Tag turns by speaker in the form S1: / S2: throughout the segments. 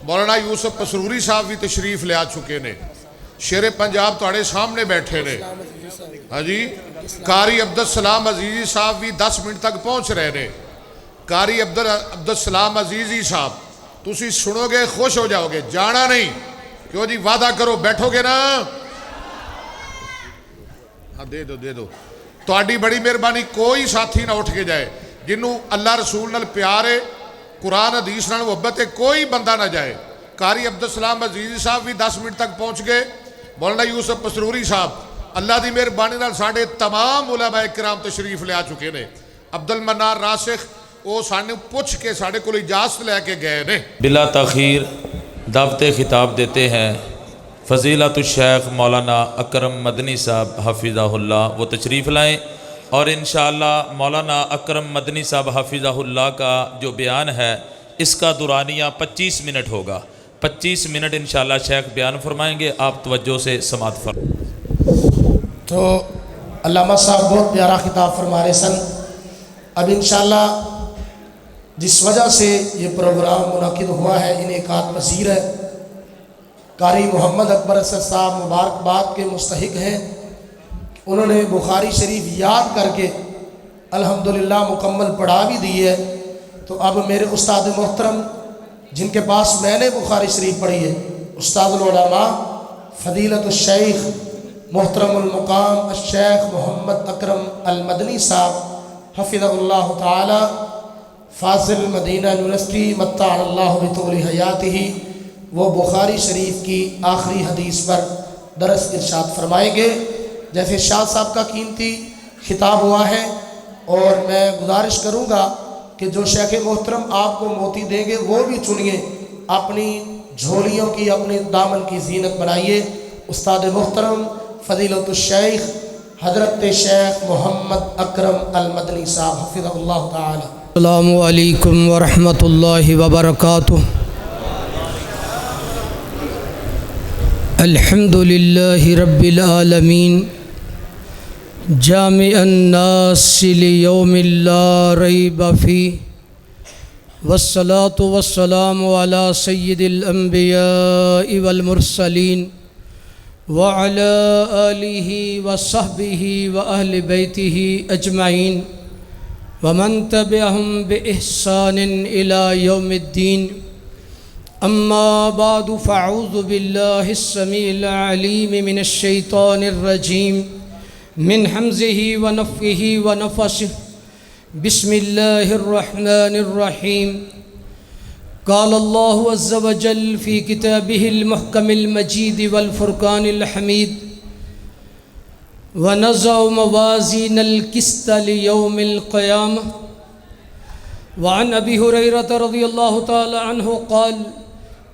S1: مولانا یوسف پسروری صاحب بھی تشریف لے آ چکے نے، شیر پنجاب تھوڑے سامنے بیٹھے نے، ہاں جی قاری عبدالسلام عزیزی صاحب بھی 10 منٹ تک پہنچ رہے نے۔ قاری عبدالسلام عزیزی صاحب تسی سنو گے خوش ہو جاؤ گے، جانا نہیں، کیوں جی وعدہ کرو بیٹھو گے نا؟ ہاں دے دو تہاڈی بڑی مہربانی، کوئی ساتھی نہ اٹھ کے جائے، جنوں اللہ رسول نال پیار ہے، قرآن حدیث نال محبت ہے، کوئی بندہ نہ جائے۔ قاری عبدالسلام عزیزی صاحب بھی 10 منٹ تک پہنچ گئے۔ مولانا یوسف پسروری صاحب اللہ دی مہربانی نال ساڈے تمام علماء کرام تشریف لے آ چکے نے۔ عبدالمنان راسخ وہ سانو پوچھ کے ساڈے کول اجازت لے کے گئے نے۔
S2: بلا تاخیر دعوت خطاب دیتے ہیں فضیلت الشیخ مولانا اکرم مدنی صاحب حفظہ اللہ، وہ تشریف لائیں، اور انشاءاللہ مولانا اکرم مدنی صاحب حفظہ اللہ کا جو بیان ہے اس کا دورانیہ 25 منٹ ہوگا۔ 25 منٹ انشاءاللہ شیخ بیان فرمائیں گے، آپ توجہ سے سماعت فرمائیں۔
S3: تو علامہ صاحب بہت پیارا خطاب فرما رہے سن۔ اب انشاءاللہ جس وجہ سے یہ پروگرام منعقد ہوا ہے انعقاد پذیر ہے، قاری محمد اکبر اسد صاحب مبارکباد کے مستحق ہیں۔ انہوں نے بخاری شریف یاد کر کے الحمدللہ مکمل پڑھا بھی دی ہے۔ تو اب میرے استاد محترم جن کے پاس میں نے بخاری شریف پڑھی ہے، استاد العلماء فضیلت الشیخ محترم المقام الشیخ محمد اکرم المدنی صاحب حفظہ اللہ تعالی، فاضل مدینہ یونیورسٹی متع اللہ بطول حیاتہ، وہ بخاری شریف کی آخری حدیث پر درس ارشاد فرمائیں گے۔ جیسے شاہ صاحب کا قیمتی خطاب ہوا ہے، اور میں گزارش کروں گا کہ جو شیخ محترم آپ کو موتی دیں گے وہ بھی چنیے، اپنی جھولیوں کی اپنے دامن کی زینت بنائیے۔ استاد محترم فضیلت الشیخ حضرت شیخ محمد اکرم المدنی صاحب حفظہ اللہ تعالی۔
S4: السلام علیکم ورحمۃ اللہ وبرکاتہ۔ الحمد للہ رب العالمین، جامع الناس لیوم لا ریب فیہ، والصلاة والسلام علی سید الانبیاء والمرسلین، وعلی آلہ وصحبہ واہل بیتہ اجمعین، ومن تبعہم بإحسان الی یوم الدین۔ اما بعد فاعوذ باللہ السمیع العلیم من الشیطان الرجیم، من حمزہ ونفخہ ونفثہ، بسم اللہ الرحمن الرحیم۔ قال اللہ عز وجل فی کتابہ المحکم المجید والفرقان الحمید، ونضع موازین القسط لیوم القیامہ۔ وعن ابی ہریرہ رضی اللہ تعالی عنہ قال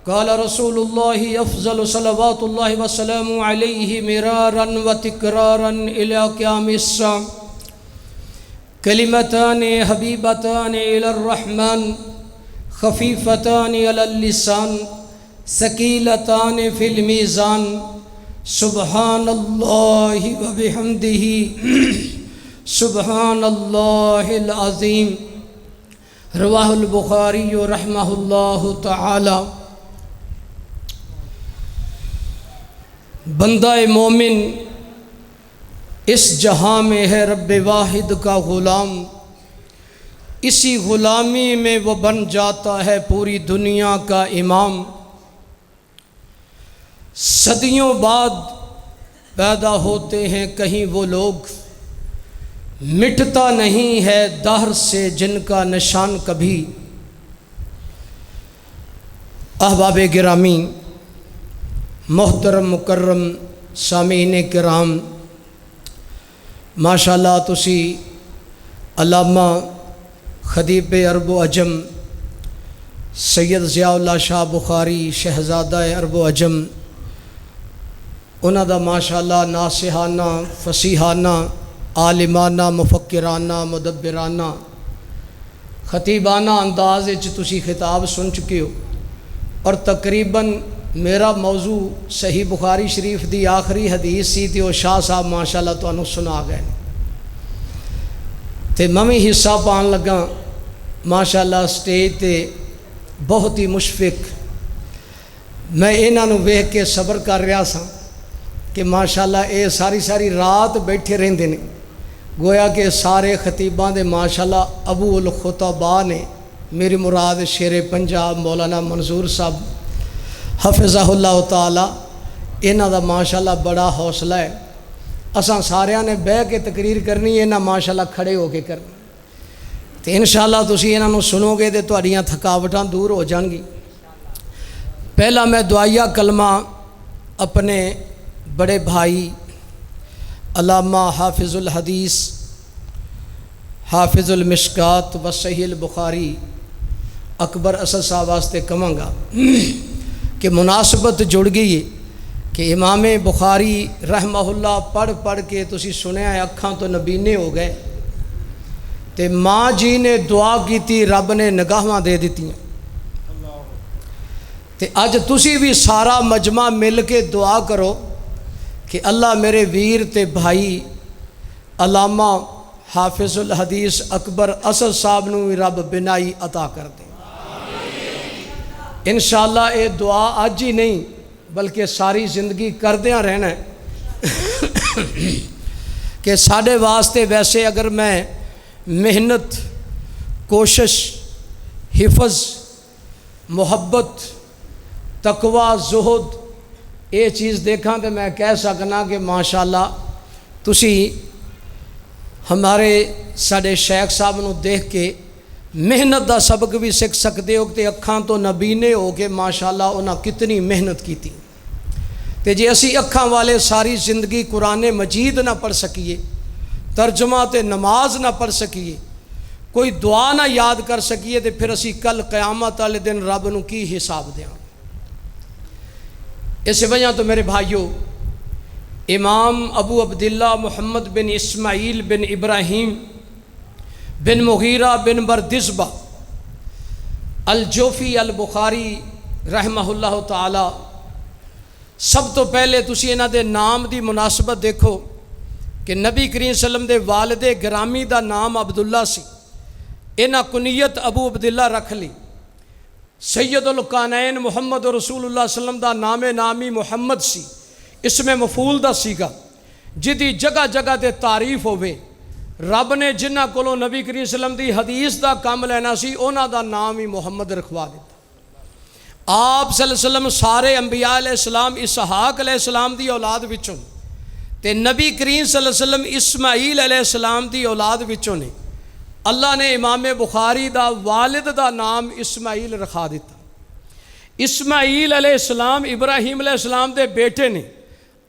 S4: قال رسول اللہ افضل صلوات اللہ وسلام علیہ مرارا وتکرارا الی قیام الساعہ، کلمتان حبیبتان الی الرحمن، خفیفتان علی اللسان، ثقیلتان فی المیزان، سبحان اللہ وبحمدہ، سبحان اللہ العظیم۔ رواہ البخاری رحمہ اللہ تعالی۔ بندہ مومن اس جہاں میں ہے رب واحد کا غلام، اسی غلامی میں وہ بن جاتا ہے پوری دنیا کا امام۔ صدیوں بعد پیدا ہوتے ہیں کہیں وہ لوگ، مٹتا نہیں ہے دہر سے جن کا نشان کبھی۔ احباب گرامی، محترم مکرم سامعین کرام، ماشاءاللہ تسی علامہ خطیب عرب و عجم سید ضیاء اللہ شاہ بخاری شہزادہ عرب و عجم، انہاں دا ماشاءاللہ ناصحانہ، فصیحانہ، عالمانہ، مفکرانہ، مدبرانہ، خطیبانہ انداز تسی خطاب سن چکے ہو، اور تقریباً میرا موضوع صحیح بخاری شریف دی آخری حدیث سی تے وہ شاہ صاحب ماشاءاللہ تانوں سنا گئے تے میں بھی حصہ پان لگا ماشاءاللہ سٹیج تے بہت ہی مشفق میں انہاں نوں ویکھ کے صبر کر رہا سا کہ ماشاءاللہ اے ساری رات بیٹھے رہندے نے، گویا کہ سارے خطیباں دے ماشاءاللہ ابو الخطباء نے، میری مراد شیر پنجاب مولانا منظور صاحب حفظہ اللہ تعالی، انہاں دا ماشاءاللہ بڑا حوصلہ ہے۔ اساں ساریاں نے بہ کے تقریر کرنی ہے، انہاں ماشاءاللہ کھڑے ہو کے کرنی، تو انشاءاللہ تسی انہاں نوں سنو گے تو تہاڈیاں تھکاوٹاں دور ہو جان گی۔ پہلا میں دعائیہ کلمہ اپنے بڑے بھائی علامہ حافظ الحدیث حافظ المشکات و صحیح البخاری اکبر اسد صاحب واسطے کہاں گا کہ مناسبت جڑ گئی ہے کہ امام بخاری رحمہ اللہ پڑھ کے تسی سنیا ہے اکھاں تو نبینے ہو گئے، تے ماں جی نے دعا کی تھی، رب نے نگاہاں دے دیتی ہیں، تے اج تسی بھی سارا مجمع مل کے دعا کرو کہ اللہ میرے ویر تے بھائی علامہ حافظ الحدیث اکبر اسد صاحب نو بھی رب بنائی عطا کر دے۔ انشاءاللہ اے دعا اج ہی نہیں بلکہ ساری زندگی کردیاں رہنا ہے کہ ساڈے واسطے ویسے اگر میں محنت، کوشش، حفظ، محبت، تقوی، زہد یہ چیز دیکھاں تو میں کہہ سکنا کہ ماشاءاللہ تسی ہمارے ساڈے شیخ صاحب نو دیکھ کے محنت دا سبق بھی سکھ سکتے ہو کہ اکھاں تو نبینے ہو کے ماشاءاللہ انہاں کتنی محنت کی تھی، تے جے اسی اکھاں والے ساری زندگی قرآن مجید نہ پڑھ سکیے، ترجمہ تے نماز نہ پڑھ سکیے، کوئی دعا نہ یاد کر سکیے، تے پھر اسی کل قیامت والے دن رب نو کی حساب دیاں۔ اس وجہ تو میرے بھائیوں، امام ابو عبداللہ محمد بن اسماعیل بن ابراہیم بن مغیرہ بن بردزبہ الجوفی البخاری رحمہ اللہ تعالی، سب تو پہلے تسی انہاں دے نام دی مناسبت دیکھو کہ نبی کریم صلی اللہ علیہ وسلم دے والد گرامی دا نام عبداللہ سی، انہاں کنیت ابو عبداللہ رکھ لی۔ سید القانین محمد رسول اللہ صلی اللہ علیہ وسلم دا نام نامی محمد سی، اسم مفعول دا سیگا، جدی جگہ جگہ تے تعریف ہوئے، رب نے جنہ کولوں نبی کریم صلی اللہ علیہ وسلم دی حدیث دا کام لینا سی انہاں دا نام ہی محمد رکھوا دیتا۔ آپ صلی اللہ علیہ وسلم سارے انبیاء علیہ السلام اسحاق علیہ السلام دی اولاد وچوں تے نبی کریم صلی اللہ علیہ وسلم اسماعیل علیہ السلام دی اولاد وچوں نے، اللہ نے امام بخاری دا والد دا نام اسماعیل رکھا دیتا۔ اسماعیل علیہ السلام ابراہیم علیہ السلام دے بیٹے نے،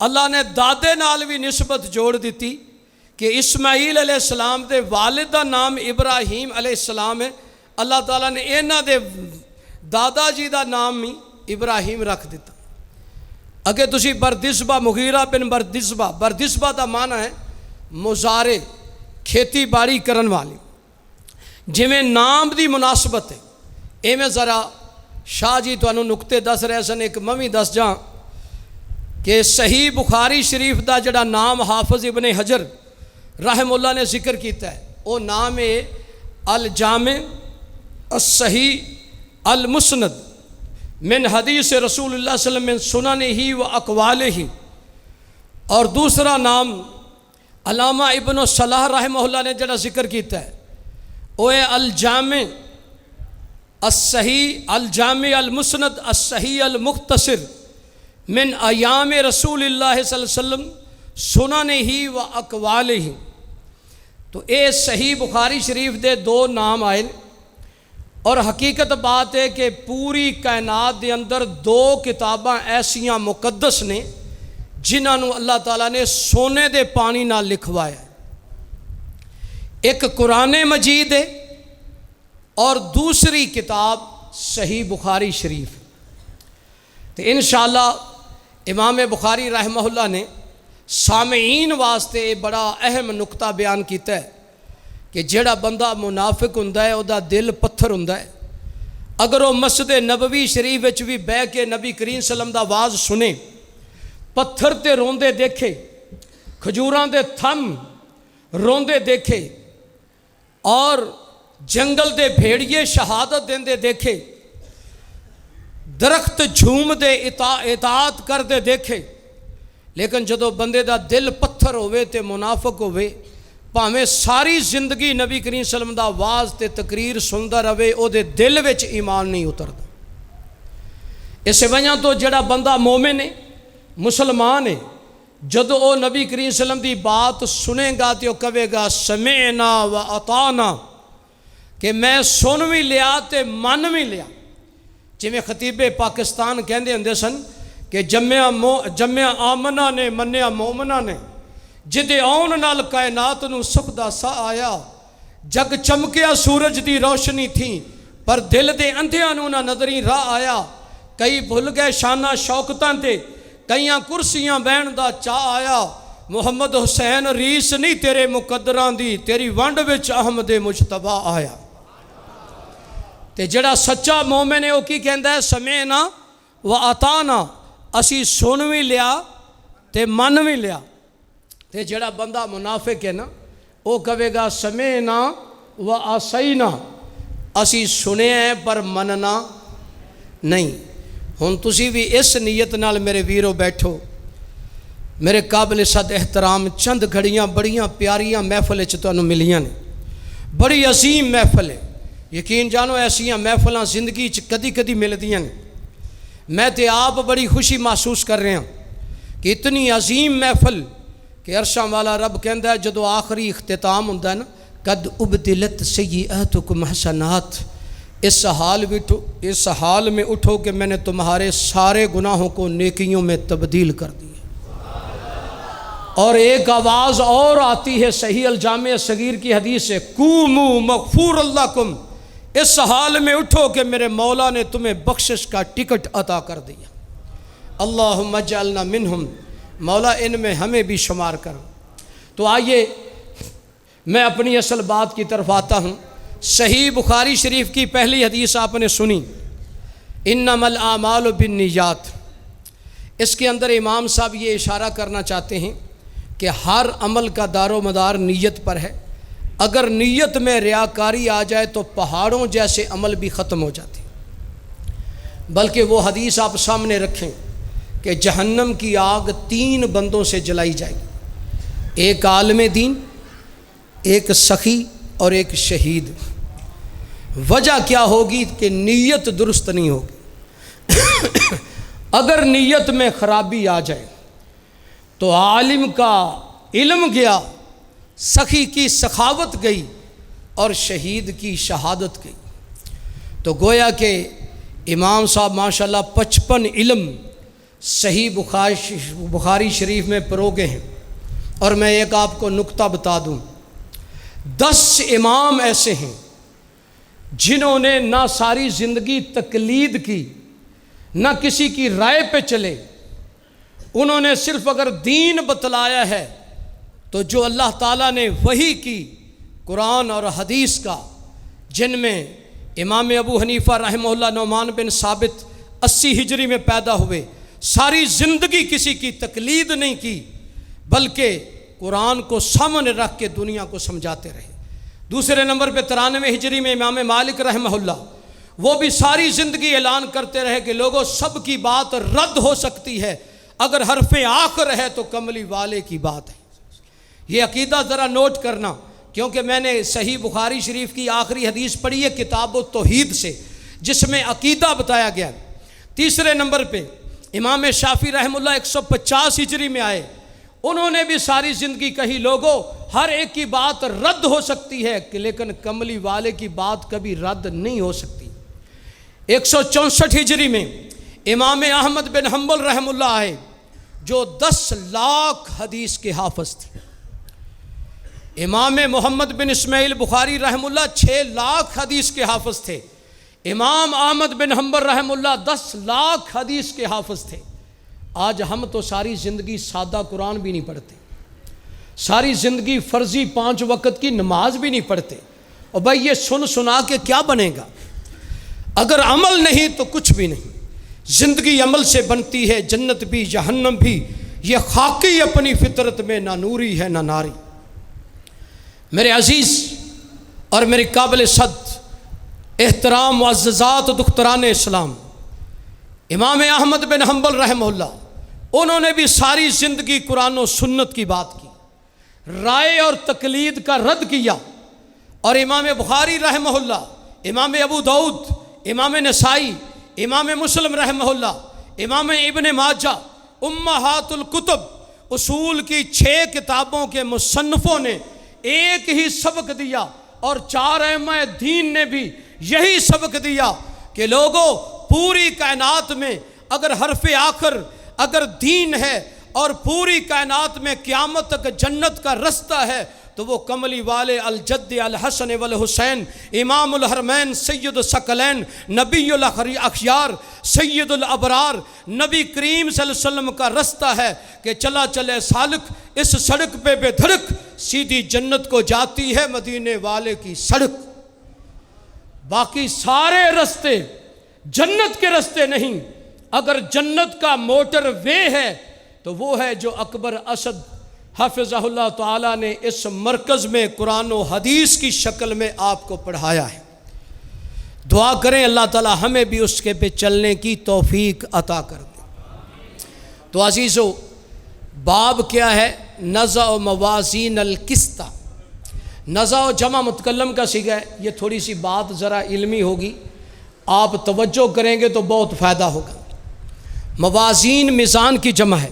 S4: اللہ نے دادے نال بھی نسبت جوڑ دیتی کہ اسماعیل علیہ السلام دے والد دا نام ابراہیم علیہ السلام ہے، اللہ تعالیٰ نے انہاں دے دادا جی دا نام ہی ابراہیم رکھ دیتا۔ اگے تسی بردزبہ مغیرہ بن بردزبہ دا معنی ہے مزارع، کھیتی باڑی کرن والی، جویں نام دی مناسبت ہے ایویں ذرا شاہ جی تانوں نقطے دس رہے سن، ایک میں بھی دس جاں کہ صحیح بخاری شریف دا جڑا نام حافظ ابن حجر رحم اللہ نے ذکر کیتا ہے وہ نام ہے الجامع الصحیح المسند من حدیث رسول اللہ صلی اللہ علیہ وسلم من سننہ و اقوالہ، اور دوسرا نام علامہ ابن صلاح رحمہ اللہ نے جڑا ذکر کیتا ہے وہ ہے الجامع الصحیح الجامع المسند الصحیح المختصر من ایام رسول اللہ صلی اللہ علیہ وسلم سننہ و اقوالہ۔ تو اے صحیح بخاری شریف دے دو نام آئے، اور حقیقت بات ہے کہ پوری کائنات دے اندر دو کتاباں ایسیاں مقدس نے جنہاں نو اللہ تعالیٰ نے سونے دے پانی نال لکھوایا ہے، ایک قرآن مجید ہے اور دوسری کتاب صحیح بخاری شریف۔ تو انشاءاللہ امام بخاری رحمہ اللہ نے سامعین واسطے بڑا اہم نقطہ بیان کیتا ہے کہ جڑا بندہ منافق ہوندا ہے او دا دل پتھر ہوندا ہے، اگر وہ مسجد نبوی شریف وچ بھی بہ کے نبی کریم صلی اللہ علیہ وسلم دا واز سنے، پتھر تے روندے دیکھے، کھجوراں دے تھم روندے دیکھے، اور جنگل دے بھیڑیے شہادت دیندے دیکھے، درخت جھوم دے اطاعت کر دے دیکھے، لیکن جدو بندے دا دل پتھر ہوئے تے منافق ہوئے، پاویں ساری زندگی نبی کریم صلی اللہ علیہ وسلم دا واز تے تقریر سندا رہے، او دے دل وچ ایمان نہیں اتردا۔ اس وجہ تو جڑا بندہ مومن ہے، مسلمان ہے، جدو او نبی کریم صلی اللہ علیہ وسلم دی بات سنے گا تے او کہے گا سمعنا و اطعنا، کہ میں سن بھی لیا تے من بھی لیا۔ جویں خطیب پاکستان کہندے ہوندے سن کہ جمیا آمنا نے منیا مومنا نے، جدے آن نال کائنات نو سکھ دا سا آیا، جگ چمکیا سورج دی روشنی تھی، پر دل دے اندھیاں نو نہ نظری راہ آیا، کئی بھل گئے شانہ شوکتاں تے، کئیاں کرسیاں بہن دا چاہ آیا، محمد حسین ریس نہیں تیرے مقدران دی، تیری ونڈ وچ احمد مجتبی آیا۔ تے جڑا سچا مومن ہے وہ کی کہندا ہے سمعنا و اطعنا، اسی سن بھی لیا تے من بھی لیا۔ تے جڑا بندہ منافق ہے نا، وہ کہے گا سمعنا و عصینا، اسی سنے ہیں پر مننا نہیں۔ ہن تسی بھی اس نیت نال میرے ویرو بیٹھو، میرے قابل صد احترام چند گھڑیاں بڑیاں پیاریاں محفل چ تانوں ملیاں نے، بڑی عظیم محفل ہے، یقین جانو ایسیاں محفلاں زندگی چ کدی کدی ملدیاں نے۔ میں تے آپ بڑی خوشی محسوس کر رہے ہیں کہ اتنی عظیم محفل کہ عرشاں والا رب کہندا ہے جدو آخری اختتام ہوندا ہے نا، قد ابدلت سیئاتکم حسنات، اس حال میں اٹھو کہ میں نے تمہارے سارے گناہوں کو نیکیوں میں تبدیل کر دیا۔ اور ایک آواز اور آتی ہے صحیح الجامع صغیر کی حدیث سے، قوموا مغفور لکم، اس حال میں اٹھو کہ میرے مولا نے تمہیں بخشش کا ٹکٹ عطا کر دیا۔ اللہم اجعلنا منہم، مولا ان میں ہمیں بھی شمار کر۔ تو آئیے میں اپنی اصل بات کی طرف آتا ہوں۔ صحیح بخاری شریف کی پہلی حدیث آپ نے سنی، انما الاعمال بالنیات۔ اس کے اندر امام صاحب یہ اشارہ کرنا چاہتے ہیں کہ ہر عمل کا دار و مدار نیت پر ہے۔ اگر نیت میں ریاکاری آ جائے تو پہاڑوں جیسے عمل بھی ختم ہو جاتے ہیں۔ بلکہ وہ حدیث آپ سامنے رکھیں کہ جہنم کی آگ 3 بندوں سے جلائی جائے گی، ایک عالم دین، ایک سخی اور ایک شہید۔ وجہ کیا ہوگی کہ نیت درست نہیں ہوگی۔ اگر نیت میں خرابی آ جائے تو عالم کا علم گیا، سخی کی سخاوت گئی اور شہید کی شہادت گئی۔ تو گویا کہ امام صاحب ماشاءاللہ 55 علم صحیح بخاری شریف میں پروگے ہیں۔ اور میں ایک آپ کو نکتہ بتا دوں، 10 امام ایسے ہیں جنہوں نے نہ ساری زندگی تقلید کی، نہ کسی کی رائے پہ چلے، انہوں نے صرف اگر دین بتلایا ہے تو جو اللہ تعالیٰ نے وحی کی قرآن اور حدیث کا، جن میں امام ابو حنیفہ رحمہ اللہ نعمان بن ثابت 80 ہجری میں پیدا ہوئے، ساری زندگی کسی کی تقلید نہیں کی بلکہ قرآن کو سامنے رکھ کے دنیا کو سمجھاتے رہے۔ دوسرے نمبر پہ 93 ہجری میں امام مالک رحمہ اللہ، وہ بھی ساری زندگی اعلان کرتے رہے کہ لوگوں سب کی بات رد ہو سکتی ہے، اگر حرف آخر ہے تو کملی والے کی بات ہے۔ یہ عقیدہ ذرا نوٹ کرنا، کیونکہ میں نے صحیح بخاری شریف کی آخری حدیث پڑھی ہے کتاب التوحید سے، جس میں عقیدہ بتایا گیا ہے۔ تیسرے نمبر پہ امام شافعی رحمہ اللہ 150 ہجری میں آئے، انہوں نے بھی ساری زندگی کہی لوگوں ہر ایک کی بات رد ہو سکتی ہے لیکن کملی والے کی بات کبھی رد نہیں ہو سکتی۔ 164 ہجری میں امام احمد بن حنبل رحمہ اللہ آئے، جو 10 لاکھ حدیث کے حافظ تھے۔ امام محمد بن اسماعیل بخاری رحمہ اللہ 6 لاکھ حدیث کے حافظ تھے۔ امام احمد بن حنبل رحمہ اللہ 10 لاکھ حدیث کے حافظ تھے۔ آج ہم تو ساری زندگی سادہ قرآن بھی نہیں پڑھتے، ساری زندگی فرضی 5 وقت کی نماز بھی نہیں پڑھتے، اور بھائی یہ سن سنا کے کیا بنے گا؟ اگر عمل نہیں تو کچھ بھی نہیں۔ زندگی عمل سے بنتی ہے، جنت بھی جہنم بھی، یہ خاکی اپنی فطرت میں نہ نوری ہے نہ ناری۔ میرے عزیز اور میرے قابل صد احترام معززات دختران اسلام، امام احمد بن حنبل رحمہ اللہ، انہوں نے بھی ساری زندگی قرآن و سنت کی بات کی، رائے اور تقلید کا رد کیا۔ اور امام بخاری رحمہ اللہ، امام ابو داؤد، امام نسائی، امام مسلم رحمہ اللہ، امام ابن ماجہ، امہات الکتب، اصول کی 6 کتابوں کے مصنفوں نے ایک ہی سبق دیا، اور 4 ائمہ دین نے بھی یہی سبق دیا کہ لوگوں، پوری کائنات میں اگر حرف آخر اگر دین ہے اور پوری کائنات میں قیامت تک جنت کا رستہ ہے تو وہ کملی والے الجد الحسن والحسین، امام الحرمین، سید الثقلین، نبی الاخیار، سید الابرار، نبی کریم صلی اللہ علیہ وسلم کا رستہ ہے کہ چلا چلے سالک، اس سڑک پہ بے دھڑک سیدھی جنت کو جاتی ہے مدینے والے کی سڑک۔ باقی سارے رستے جنت کے رستے نہیں۔ اگر جنت کا موٹر وے ہے تو وہ ہے جو اکبر اسد حافظہ اللہ تعالیٰ نے اس مرکز میں قرآن و حدیث کی شکل میں آپ کو پڑھایا ہے۔ دعا کریں اللہ تعالیٰ ہمیں بھی اس کے پہ چلنے کی توفیق عطا کر دے۔ تو عزیزو، باب کیا ہے؟ نزع موازین القسط۔ نزع جمع متکلم کا صیغہ ہے۔ یہ تھوڑی سی بات ذرا علمی ہوگی، آپ توجہ کریں گے تو بہت فائدہ ہوگا۔ موازین میزان کی جمع ہے،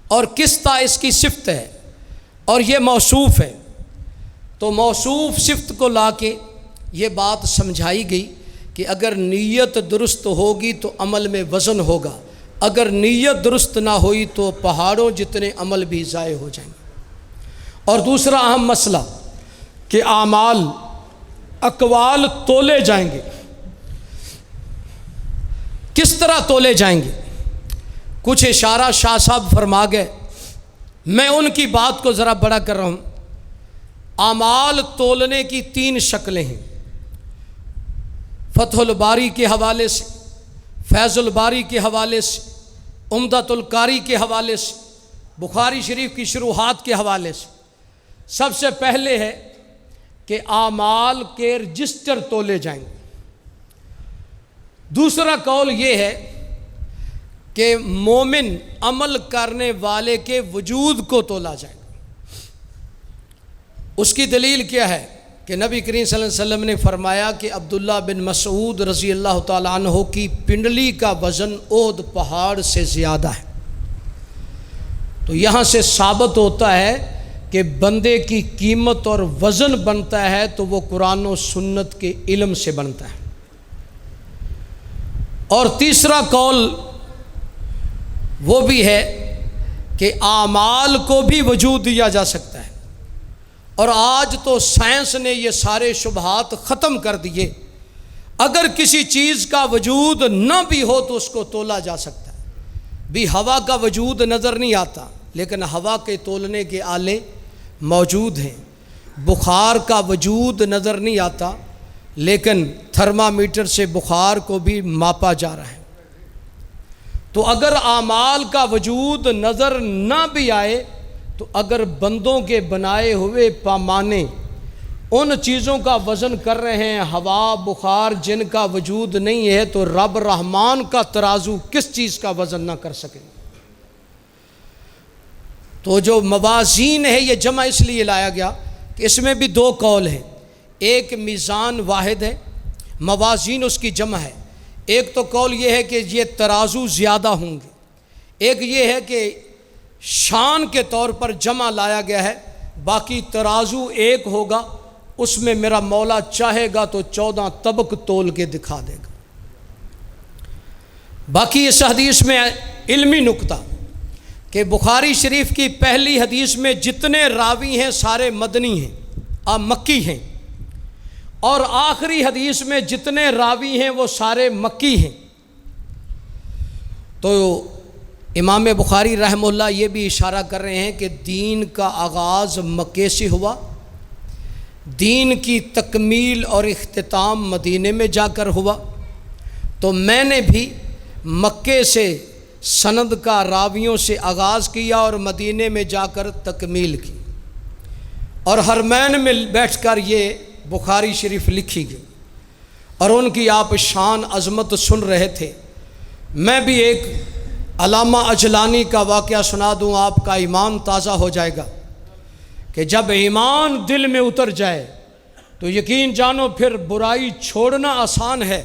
S4: اور قسط اس کی صفت ہے، اور یہ موصوف ہے۔ تو موصوف صفت کو لا کے یہ بات سمجھائی گئی کہ اگر نیت درست ہوگی تو عمل میں وزن ہوگا، اگر نیت درست نہ ہوئی تو پہاڑوں جتنے عمل بھی ضائع ہو جائیں گے۔ اور دوسرا اہم مسئلہ کہ اعمال، اقوال تولے جائیں گے، کس طرح تولے جائیں گے؟ کچھ اشارہ شاہ صاحب فرما گئے، میں ان کی بات کو ذرا بڑا کر رہا ہوں۔ اعمال تولنے کی 3 شکلیں ہیں، فتح الباری کے حوالے سے، فیض الباری کے حوالے سے، عمدۃ القاری کے حوالے سے، بخاری شریف کی شروحات کے حوالے سے۔ سب سے پہلے ہے کہ اعمال کے رجسٹر تولے جائیں گے۔ دوسرا قول یہ ہے کہ مومن عمل کرنے والے کے وجود کو تولا جائے گا۔ اس کی دلیل کیا ہے کہ نبی کریم صلی اللہ علیہ وسلم نے فرمایا کہ عبداللہ بن مسعود رضی اللہ تعالیٰ عنہ کی پنڈلی کا وزن احد پہاڑ سے زیادہ ہے۔ تو یہاں سے ثابت ہوتا ہے کہ بندے کی قیمت اور وزن بنتا ہے تو وہ قرآن و سنت کے علم سے بنتا ہے۔ اور تیسرا قول وہ بھی ہے کہ اعمال کو بھی وجود دیا جا سکتا ہے، اور آج تو سائنس نے یہ سارے شبہات ختم کر دیے۔ اگر کسی چیز کا وجود نہ بھی ہو تو اس کو تولا جا سکتا ہے۔ بھی ہوا کا وجود نظر نہیں آتا لیکن ہوا کے تولنے کے آلے موجود ہیں، بخار کا وجود نظر نہیں آتا لیکن تھرمامیٹر سے بخار کو بھی ماپا جا رہا ہے۔ تو اگر اعمال کا وجود نظر نہ بھی آئے تو اگر بندوں کے بنائے ہوئے پیمانے ان چیزوں کا وزن کر رہے ہیں، ہوا، بخار جن کا وجود نہیں ہے، تو رب رحمان کا ترازو کس چیز کا وزن نہ کر سکے؟ تو جو موازین ہے یہ جمع اس لیے لایا گیا کہ اس میں بھی 2 قول ہیں۔ ایک میزان واحد ہے، موازین اس کی جمع ہے۔ ایک تو قول یہ ہے کہ یہ ترازو زیادہ ہوں گے، ایک یہ ہے کہ شان کے طور پر جمع لایا گیا ہے، باقی ترازو ایک ہوگا، اس میں میرا مولا چاہے گا تو 14 طبق تول کے دکھا دے گا۔ باقی اس حدیث میں علمی نکتہ کہ بخاری شریف کی پہلی حدیث میں جتنے راوی ہیں سارے مدنی ہیں، مکی ہیں، اور آخری حدیث میں جتنے راوی ہیں وہ سارے مکی ہیں۔ تو امام بخاری رحمہ اللہ یہ بھی اشارہ کر رہے ہیں کہ دین کا آغاز مکے سے ہوا، دین کی تکمیل اور اختتام مدینے میں جا کر ہوا، تو میں نے بھی مکے سے سند کا راویوں سے آغاز کیا اور مدینے میں جا کر تکمیل کی، اور حرمین میں بیٹھ کر یہ بخاری شریف لکھی گئی، اور ان کی آپ شان عظمت سن رہے تھے میں بھی ایک علامہ اجلانی کا واقعہ سنا دوں، آپ کا ایمان تازہ ہو جائے گا کہ جب ایمان دل میں اتر جائے تو یقین جانو پھر برائی چھوڑنا آسان ہے،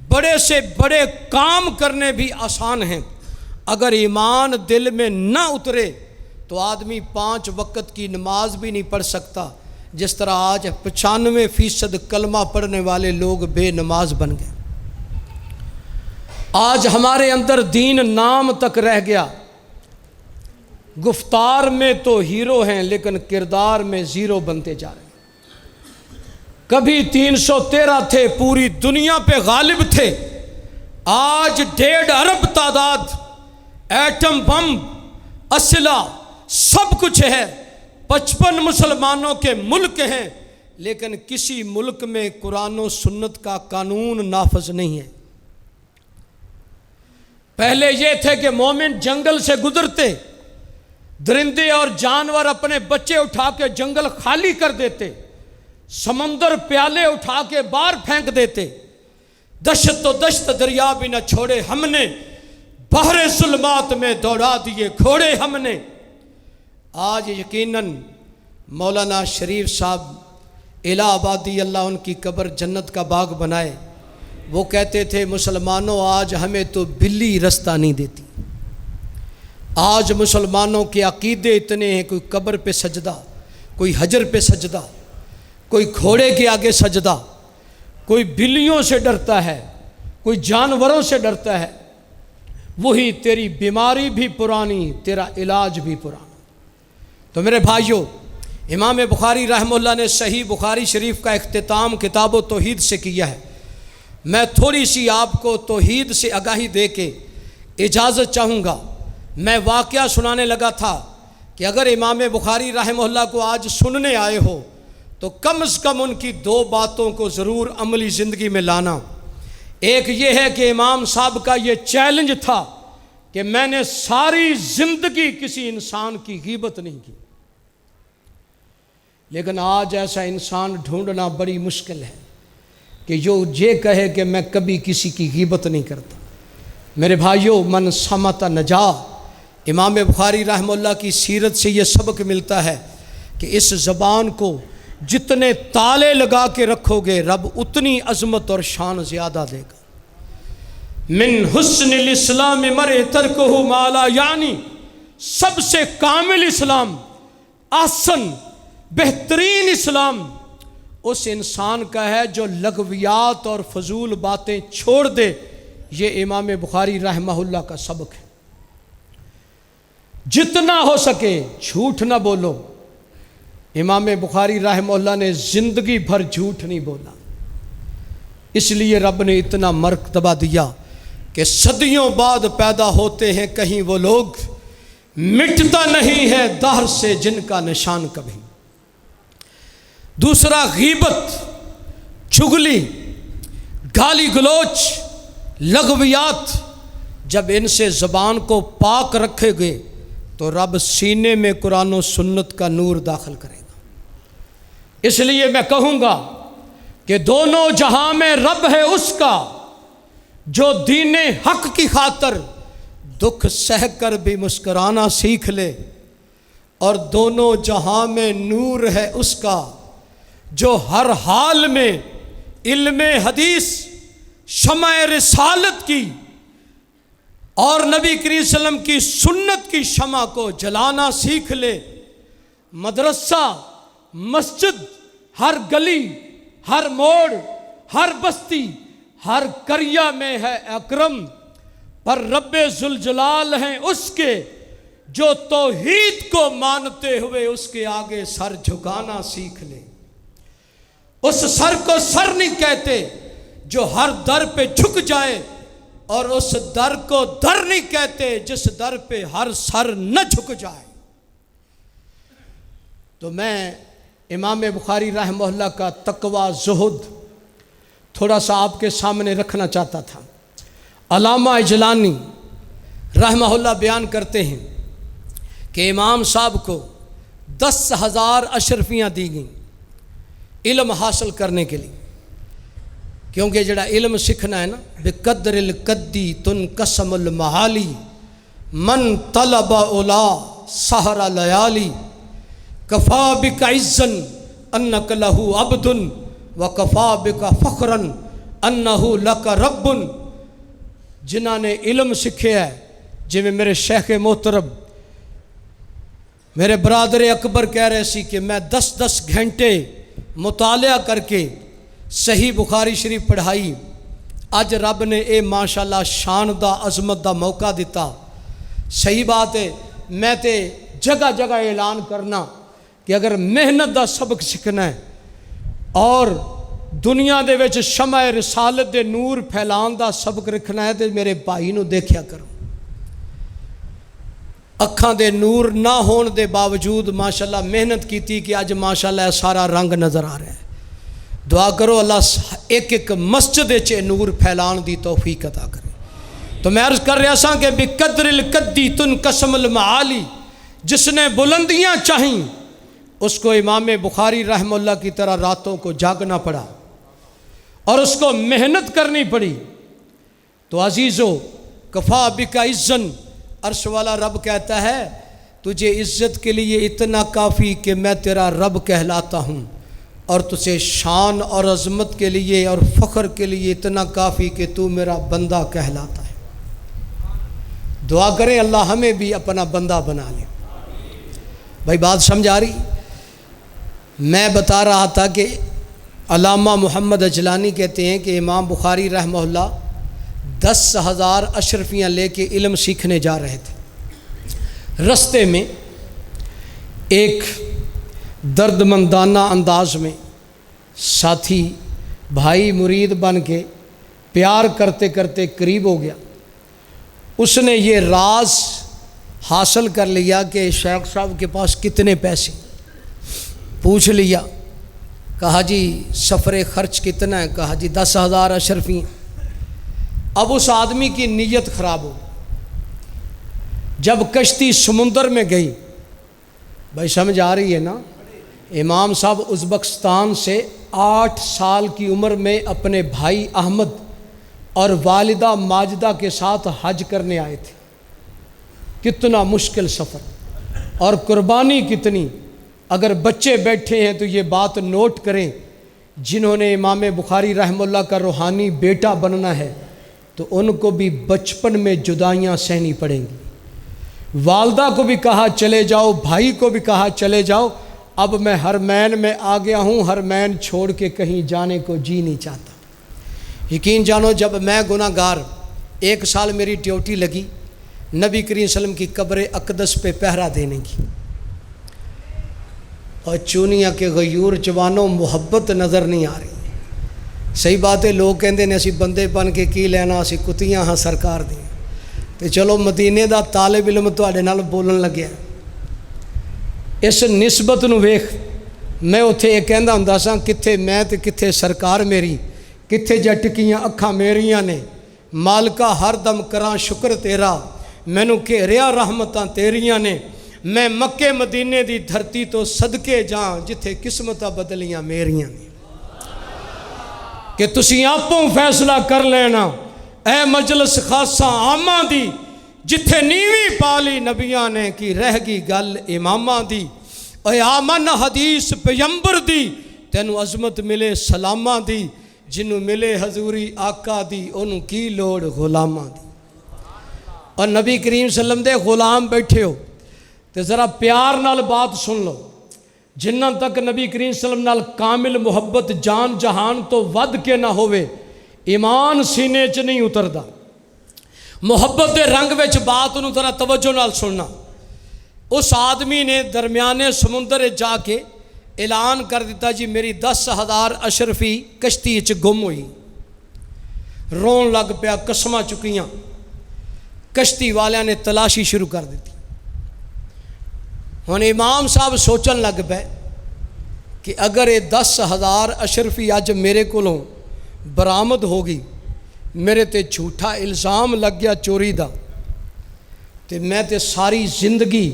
S4: بڑے سے بڑے کام کرنے بھی آسان ہیں۔ اگر ایمان دل میں نہ اترے تو آدمی 5 وقت کی نماز بھی نہیں پڑھ سکتا، جس طرح آج 95% کلمہ پڑھنے والے لوگ بے نماز بن گئے۔ آج ہمارے اندر دین نام تک رہ گیا، گفتار میں تو ہیرو ہیں لیکن کردار میں زیرو بنتے جا رہے ہیں۔ کبھی 313 تھے، پوری دنیا پہ غالب تھے، آج 1.5 ارب تعداد، ایٹم بم، اسلحہ سب کچھ ہے، 55 مسلمانوں کے ملک ہیں، لیکن کسی ملک میں قرآن و سنت کا قانون نافذ نہیں ہے۔ پہلے یہ تھے کہ مومن جنگل سے گزرتے، درندے اور جانور اپنے بچے اٹھا کے جنگل خالی کر دیتے، سمندر پیالے اٹھا کے باہر پھینک دیتے، دشت و دشت دریا بھی نہ چھوڑے ہم نے، بحر ظلمات میں دوڑا دیے گھوڑے ہم نے۔ آج یقیناً مولانا شریف صاحب الہ آبادی، اللہ ان کی قبر جنت کا باغ بنائے، وہ کہتے تھے مسلمانوں آج ہمیں تو بلی رستہ نہیں دیتی۔ آج مسلمانوں کے عقیدے اتنے ہیں، کوئی قبر پہ سجدہ، کوئی حجر پہ سجدہ، کوئی گھوڑے کے آگے سجدہ، کوئی بلیوں سے ڈرتا ہے، کوئی جانوروں سے ڈرتا ہے۔ وہی تیری بیماری بھی پرانی، تیرا علاج بھی پرانا۔ تو میرے بھائیوں، امام بخاری رحمہ اللہ نے صحیح بخاری شریف کا اختتام کتاب و توحید سے کیا ہے۔ میں تھوڑی سی آپ کو توحید سے آگاہی دے کے اجازت چاہوں گا۔ میں واقعہ سنانے لگا تھا کہ اگر امام بخاری رحمہ اللہ کو آج سننے آئے ہو تو کم از کم ان کی 2 باتوں کو ضرور عملی زندگی میں لانا۔ ایک یہ ہے کہ امام صاحب کا یہ چیلنج تھا کہ میں نے ساری زندگی کسی انسان کی غیبت نہیں کی، لیکن آج ایسا انسان ڈھونڈنا بڑی مشکل ہے کہ جو یہ کہے کہ میں کبھی کسی کی غیبت نہیں کرتا۔ میرے بھائیوں، من صمت نجا، امام بخاری رحمہ اللہ کی سیرت سے یہ سبق ملتا ہے کہ اس زبان کو جتنے تالے لگا کے رکھو گے رب اتنی عظمت اور شان زیادہ دے گا۔ من حسن الاسلام مرء ترکہ ما لا یعنی، سب سے کامل اسلام، احسن بہترین اسلام اس انسان کا ہے جو لغویات اور فضول باتیں چھوڑ دے۔ یہ امام بخاری رحمہ اللہ کا سبق ہے۔ جتنا ہو سکے جھوٹ نہ بولو۔ امام بخاری رحمہ اللہ نے زندگی بھر جھوٹ نہیں بولا، اس لیے رب نے اتنا مرتبہ دیا کہ صدیوں بعد پیدا ہوتے ہیں کہیں وہ لوگ، مٹتا نہیں ہے دہر سے جن کا نشان کبھی۔ دوسرا، غیبت، چغلی، گالی گلوچ، لغویات، جب ان سے زبان کو پاک رکھے گے تو رب سینے میں قرآن و سنت کا نور داخل کرے گا۔ اس لیے میں کہوں گا کہ دونوں جہاں میں رب ہے اس کا جو دین حق کی خاطر دکھ سہ کر بھی مسکرانا سیکھ لے، اور دونوں جہاں میں نور ہے اس کا جو ہر حال میں علم حدیث، شمع رسالت کی اور نبی کریم صلی اللہ علیہ وسلم کی سنت کی شمع کو جلانا سیکھ لے۔ مدرسہ، مسجد، ہر گلی، ہر موڑ، ہر بستی، ہر قریہ میں ہے اکرم، پر رب ذوالجلال ہیں اس کے جو توحید کو مانتے ہوئے اس کے آگے سر جھکانا سیکھ لے۔ اس سر کو سر نہیں کہتے جو ہر در پہ جھک جائے، اور اس در کو در نہیں کہتے جس در پہ ہر سر نہ جھک جائے۔ تو میں امام بخاری رحمہ اللہ کا تقوی، زہد تھوڑا سا آپ کے سامنے رکھنا چاہتا تھا۔ علامہ اجلانی رحمہ اللہ بیان کرتے ہیں کہ امام صاحب کو 10,000 اشرفیاں دی گئیں علم حاصل کرنے کے لیے۔ کیونکہ جڑا علم سیکھنا ہے نا، بقدر القدی تنقسم المعالی من طلب اولا سحر لیالی کفا بک عزا انک لہ عبد وکفا بک فخرا انہ لک رب۔ جنہاں نے علم سیکھیا ہے، جی میں میرے شیخ محترم میرے برادر اکبر کہہ رہے سی کہ میں 10 گھنٹے مطالعہ کر کے صحیح بخاری شریف پڑھائی، اج رب نے اے ماشاءاللہ شان دا عظمت دا موقع دیتا۔ صحیح بات ہے، میں تے جگہ جگہ اعلان کرنا کہ اگر محنت دا سبق سیکھنا ہے اور دنیا دے وچ شمع رسالت دے نور پھیلان دا سبق رکھنا ہے تے میرے بھائی نو دیکھیا کرو۔ اکھاں دے نور نہ ہون دے باوجود ماشاءاللہ محنت کیتی کہ اج ماشاءاللہ سارا رنگ نظر آ رہا ہے۔ دعا کرو اللہ ایک مسجد وچ نور پھیلان دی توفیق عطا کرے۔ تو میں عرض کر رہا سا کہ بقدر القدی تنقسم المعالی، جس نے بلندیاں چاہیں اس کو امام بخاری رحمہ اللہ کی طرح راتوں کو جاگنا پڑا اور اس کو محنت کرنی پڑی۔ تو عزیزو کفا بک عزن، عرش والا رب کہتا ہے تجھے عزت کے لیے اتنا کافی کہ میں تیرا رب کہلاتا ہوں، اور تجھے شان اور عظمت کے لیے اور فخر کے لیے اتنا کافی کہ تو میرا بندہ کہلاتا ہے۔ دعا کریں اللہ ہمیں بھی اپنا بندہ بنا لے۔ بھائی بات سمجھ آ رہی؟ میں بتا رہا تھا کہ علامہ محمد اجلانی کہتے ہیں کہ امام بخاری رحمہ اللہ 10,000 اشرفیاں لے کے علم سیکھنے جا رہے تھے۔ رستے میں ایک درد مندانہ انداز میں ساتھی بھائی مرید بن کے پیار کرتے کرتے قریب ہو گیا۔ اس نے یہ راز حاصل کر لیا کہ شیخ صاحب کے پاس کتنے پیسے، پوچھ لیا، کہا جی سفر خرچ کتنا ہے، کہا جی 10,000 اشرفیاں۔ اب اس آدمی کی نیت خراب ہو، جب کشتی سمندر میں گئی، بھائی سمجھ آ رہی ہے نا، امام صاحب ازبکستان سے 8 سال کی عمر میں اپنے بھائی احمد اور والدہ ماجدہ کے ساتھ حج کرنے آئے تھے۔ کتنا مشکل سفر اور قربانی کتنی۔ اگر بچے بیٹھے ہیں تو یہ بات نوٹ کریں، جنہوں نے امام بخاری رحمہ اللہ کا روحانی بیٹا بننا ہے تو ان کو بھی بچپن میں جدائیاں سہنی پڑیں گی۔ والدہ کو بھی کہا چلے جاؤ، بھائی کو بھی کہا چلے جاؤ۔ اب میں حرمین میں آ گیا ہوں، حرمین چھوڑ کے کہیں جانے کو جی نہیں چاہتا۔ یقین جانو جب میں گناہ گار 1 سال میری ڈیوٹی لگی نبی کریم صلی اللہ علیہ وسلم کی قبر اقدس پہ پہرا دینے کی، اور چونیاں کے غیور جوانوں محبت نظر نہیں آ رہی۔ صحیح بات ہے، لوگ کہندے نے اسی بندے بن کے کی لینا، اسی کتیاں ہاں سرکار دی۔ تو چلو مدینے دا طالب علم تواڈے نال بولن لگیا، اس نسبت نو ویکھ۔ میں اتھے یہ کہندا ہوندا سا کتھے میں تے کتھے سرکار میری، کتھے جٹکیاں اکھاں میریاں نے، مالکا ہر دم کراں شکر تیرا، مینوں گھیریا رحمتاں تیریاں نے، میں مکے مدینے دی دھرتی تو صدقے جاں جتھے قسمتاں بدلیاں میریاں نے۔ کہ تسی آپوں فیصلہ کر لینا اے مجلس خاصہ عامہ دی، جتھے نیوی پالی نبیاں نے کی رہ گئی گل امامہ دی۔ اے آمن حدیث پیمبر دی، تینوں عظمت ملے سلامہ دی، جنوں ملے حضوری آقا دی، انہوں کی لوڑ غلامہ دی۔ اور نبی کریم صلی اللہ علیہ وسلم دے غلام بیٹھے ہو تے ذرا پیار نال بات سن لو۔ جنہ تک نبی کریم صلی اللہ علیہ وسلم نال کامل محبت جان جہان تو ود کے نہ ہوئے، ایمان سینے چ نہیں اتردا۔ محبت دے رنگ وچ بات نو ذرا توجہ نال سننا۔ اس آدمی نے درمیانے سمندر جا کے اعلان کر دیتا جی میری 10,000 اشرفی کشتی چ گم ہوئی۔ رون لگ پیا، قسماں چکیاں، کشتی والیاں نے تلاشی شروع کر دیتی۔ ہن امام صاحب سوچن لگ پے کہ اگر یہ 10,000 اشرفی اج میرے کولوں برآمد ہوگی، میرے تے جھوٹا الزام لگ گیا چوری دا، تے میں تے ساری زندگی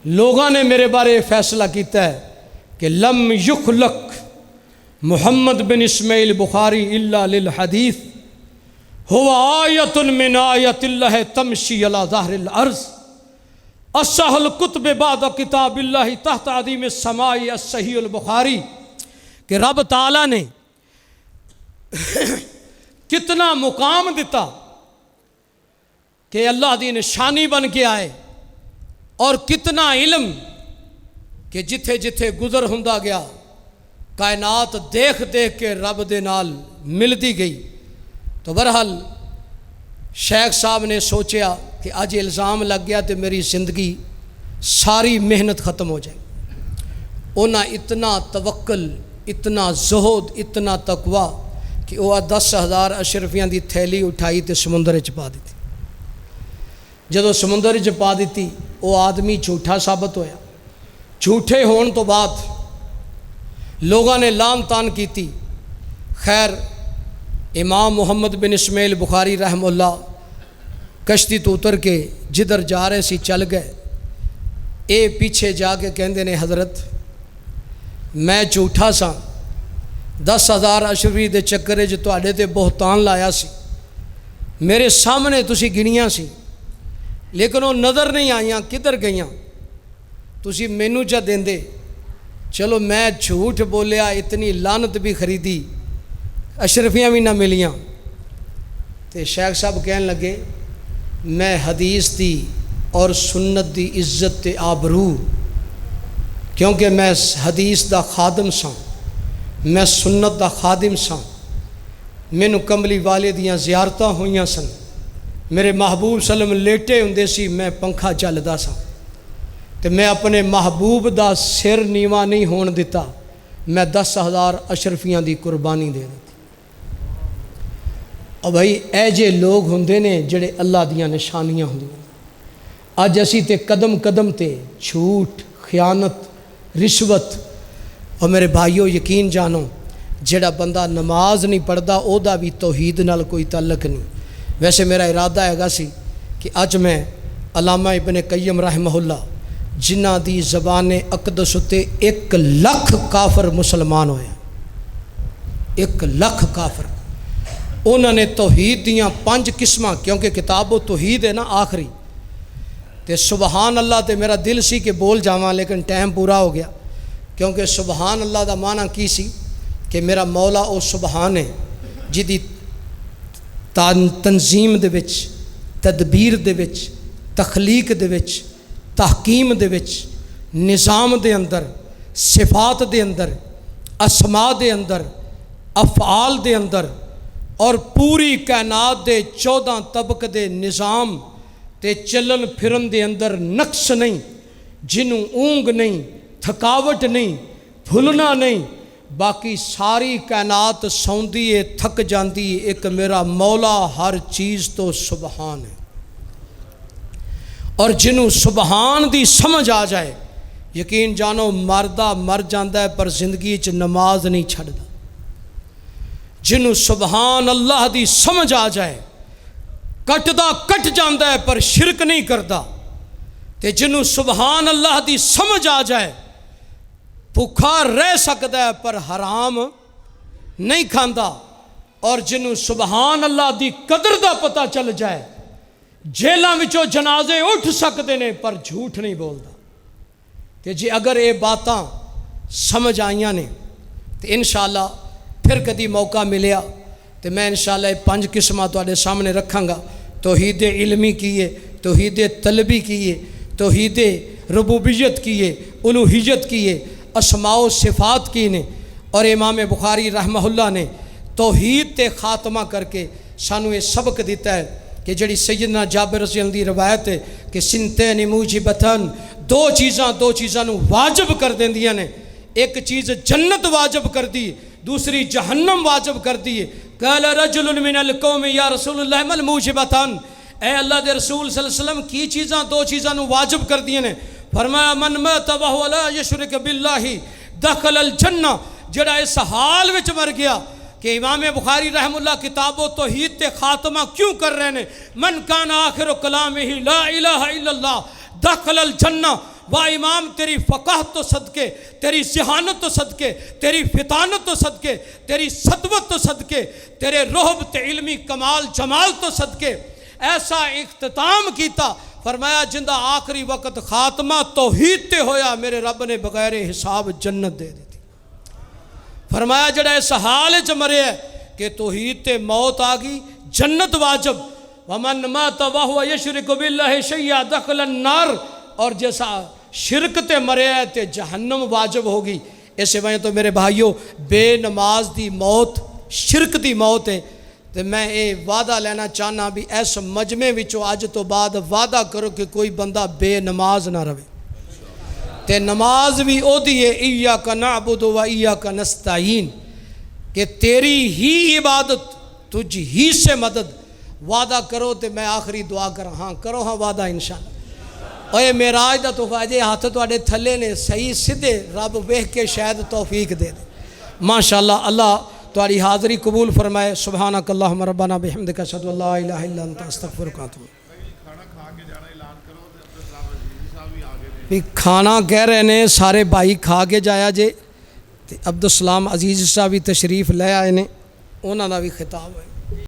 S4: لوگاں نے میرے بارے فیصلہ کیتا ہے کہ لم یخلق محمد بن اسماعیل بخاری الا للحدیث هو آیت من آیت اللہ تمشی علی ظہر الارض اصح الکتب بعد کتاب اللہ تحت عظیم السماء الصحیح البخاری، کہ رب تعالیٰ نے کتنا مقام دیتا کہ اللہ دی نشانی بن کے آئے، اور کتنا علم کہ جتھے جتھے گزر ہوندا گیا کائنات دیکھ دیکھ کے رب دے نال ملتی گئی۔ تو بہرحال شیخ صاحب نے سوچیا کہ اج الزام لگ گیا تو میری زندگی ساری محنت ختم ہو جائے۔ انہاں اتنا توکل، اتنا زہد، اتنا تقوی کہ وہ 10,000 اشرفیاں دی تھیلی اٹھائی تے سمندر چ پا دیتی۔ جدو سمندر چ پا دیتی وہ آدمی جھوٹا ثابت ہویا۔ جھوٹے ہون تو بعد لوگوں نے لام تان کیتی۔ خیر امام محمد بن اسماعیل بخاری رحمہ اللہ کشتی تو اتر کے جدھر جا رہے سی چل گئے۔ اے پیچھے جا کے کہندے نے حضرت میں جھوٹا سا، 10,000 اشرفی دے چکرے جو تواڈے تے بہتان لایا سی، میرے سامنے تسی گنیاں سی لیکن وہ نظر نہیں آئیاں، کدھر گئیاں؟ تسی مینوں چا دیندے، چلو میں جھوٹ بولیا، اتنی لعنت بھی خریدی، اشرفیاں بھی نہ ملیاں۔ تے شیخ صاحب کہنے لگے میں حدیث دی اور سنت دی عزت تے آبرو، کیونکہ میں حدیث دا خادم ساں، میں سنت دا خادم ساں، مینوں کملی والے دیاں زیارتاں ہوئیاں سن، میرے محبوب صلی اللہ علیہ وسلم لیٹے ہوندے سی، میں پنکھا چلدا سا، تے میں اپنے محبوب دا سر نیواں نہیں ہون دیتا، میں 10,000 اشرفیاں دی قربانی دے دیتی۔ اور بھائی اے جے لوگ ہوندے نے جڑے اللہ دیاں نشانیاں ہوندیاں۔ اج اسی تے قدم قدم تے جھوٹ، خیانت، رشوت، اور میرے بھائیو یقین جانو جڑا بندہ نماز نہیں پڑھدا او دا بھی توحید نال کوئی تعلق نہیں۔ ویسے میرا ارادہ ہے سی کہ اج میں علامہ ابن قیم رحمہ اللہ جنہ دی زبان اقدس تے 1,00,000 کافر مسلمان ہوئے، 1,00,000 کافر، انہوں نے توحید دیاں 5 قسماں، کیونکہ کتاب و توحید ہے نا آخری، تے سبحان اللہ تے میرا دل سی کہ بول جاواں لیکن ٹائم پورا ہو گیا، کیونکہ سبحان اللہ دا معنی کی سی کہ میرا مولا او سبحان ہے جدی تنظیم دے وچ، تدبیر دے وچ، تخلیق دے وچ، تحکیم دے وچ، نظام دے اندر، صفات دے اندر، اسماء دے اندر، افعال دے اندر، اور پوری کائنات دے 14 طبق دے نظام تے چلن پھرن دے اندر نقص نہیں، جنوں اونگ نہیں، تھکاوٹ نہیں، بھولنا نہیں، باقی ساری کائنات سوندی ہے، تھک جاندی ہے، ایک میرا مولا ہر چیز تو سبحان ہے۔ اور جنوں سبحان دی سمجھ آ جائے یقین جانو مردہ مر جاندہ ہے پر زندگی چ نماز نہیں چھڑدا۔ جنوں سبحان اللہ دی سمجھ آ جائے کٹدا کٹ جاندہ ہے پر شرک نہیں کردا، تے جنوں سبحان اللہ دی سمجھ آ جائے بھوکھا رہ سکدا ہے پر حرام نہیں کھاندا، اور جنوں سبحان اللہ دی قدر دا پتہ چل جائے جیلاں وچوں جنازے اٹھ سکتے نے پر جھوٹ نہیں بولدا۔ تے جی اگر یہ باتاں سمجھ آئیاں نے تو انشاءاللہ پھر کدی موقع ملیا تو میں انشاءاللہ 5 قسمہ تواڈے سامنے رکھاں گا۔ توحید علمی کیے، توحید طلبی کیے، توحید ربوبیت کیے، الوہیت کیے، اسماء و صفات کی نے، اور امام بخاری رحمہ اللہ نے توحید تے خاتمہ کر کے سانو یہ سبق دیتا ہے کہ جڑی سیدنا جابر رضی اللہ عنہ دی روایت ہے کہ سنتین موجبتان، دو چیزاں نو واجب کر دیندیاں نے، ایک چیز جنت واجب کر دی، دوسری جہنم واجب کر دی۔ قال رجل من القوم یا رسول اللہ مل موجبتان، اے اللہ دے رسول صلی اللہ علیہ وسلم کی دو چیزاں نو واجب کر دیاں نے؟ فرمایا من مات وهو لا یشرک باللہ دخل الجنہ، جڑا اس حال وچ مر گیا کہ امام بخاری رحم اللہ کتاب و توحید تے خاتمہ کیوں کر رہے ہیں، من کان آخر کلامہ لا الہ الا اللہ دخل الجنہ، واہ امام تیری فقاہت تو صدقے، تیری ذہانت تو صدقے، تیری فطانت تو صدقے، تیری سطوت تو صدقے، تیرے رہبت علمی کمال جمال تو صدقے ایسا اختتام کیتا، فرمایا جندہ آخری وقت خاتمہ توحید تے ہویا میرے رب نے بغیر حساب جنت دے دیتی۔ فرمایا جڑا اس حال چ مرے ہے کہ توحید تے موت آگی جنت واجب، ومن مات وہو یشرک باللہ شیئا دخل النار، اور جیسا شرک تے مرے ہے تے جہنم واجب ہوگی۔ اس وجہ تو میرے بھائیو بے نماز دی موت شرک دی موت ہے، تے میں اے وعدہ لینا چاہنا بھی اس مجمع وچوں اج تو بعد وعدہ کرو کہ کوئی بندہ بے نماز نہ رہے، تے نماز بھی او دی ہے ایاک نعبد و ایاک نستعین، کہ تیری ہی عبادت تجھ ہی سے مدد، وعدہ کرو تے میں آخری دعا کر ہاں کرو ہاں وعدہ انشاءاللہ۔ اوے معراج دا تحفہ جے ہاتھ تواڈے تھلے نے صحیح سدھے رب ویکھ کے شاید توفیق دے دے ماشاءاللہ۔ اللہ تواڈی حاضری قبول فرمائے۔ سبحانک اللہم ربنا بحمدک اشہد ان لا الہ الا انت استغفرک و اتوب بھی کھانا کہہ رہے نے سارے بھائی کھا کے جایا جے، عبدالسلام عزیز صاحب بھی تشریف لے آئے نے، انہاں دا بھی خطاب ہے۔